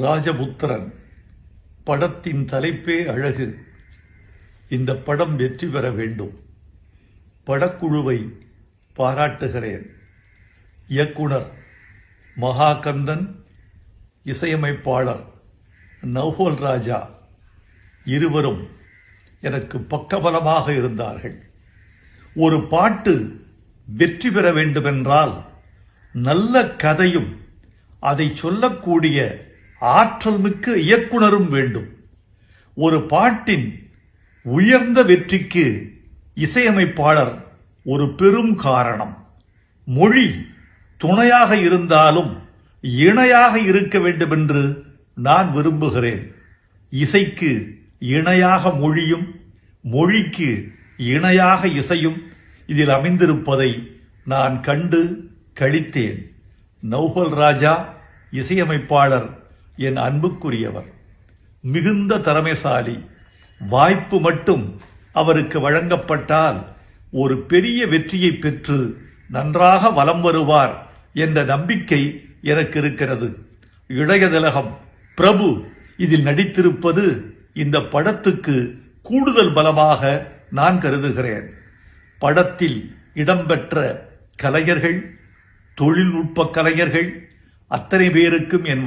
ராஜபுத்திரன் படத்தின் தலைப்பே அழகு. இந்த படம் வெற்றி பெற வேண்டும். படக்குழுவை பாராட்டுகிறேன். இயக்குனர் மகாகந்தன், இசையமைப்பாளர் நௌஃபல் ராஜா இருவரும் எனக்கு பக்கபலமாக இருந்தார்கள். ஒரு பாட்டு வெற்றி பெற வேண்டுமென்றால் நல்ல கதையும் அதை சொல்லக்கூடிய ஆற்றல் மிக்க இயக்குனரும் வேண்டும். ஒரு பாட்டின் உயர்ந்த வெற்றிக்கு இசையமைப்பாளர் ஒரு பெரும் காரணம். மொழி துணையாக இருந்தாலும் இணையாக இருக்க வேண்டும் என்று நான் விரும்புகிறேன். இசைக்கு இணையாக மொழியும், மொழிக்கு இணையாக இசையும் இதில் அமைந்திருப்பதை நான் கண்டு களித்தேன். நௌஃபல் ராஜா இசையமைப்பாளர் என் அன்புக்குரியவர், மிகுந்த திறமைசாலி. வாய்ப்பு மட்டும் அவருக்கு வழங்கப்பட்டால் ஒரு பெரிய வெற்றியை பெற்று நன்றாக வலம் வருவார் என்ற நம்பிக்கை எனக்கு இருக்கிறது. இளைய திலகம் பிரபு இதில் நடித்திருப்பது இந்த படத்துக்கு கூடுதல் பலமாக நான் கருதுகிறேன். படத்தில் இடம்பெற்ற கலைஞர்கள், தொழில்நுட்ப கலைஞர்கள் அத்தனை பேருக்கும் என்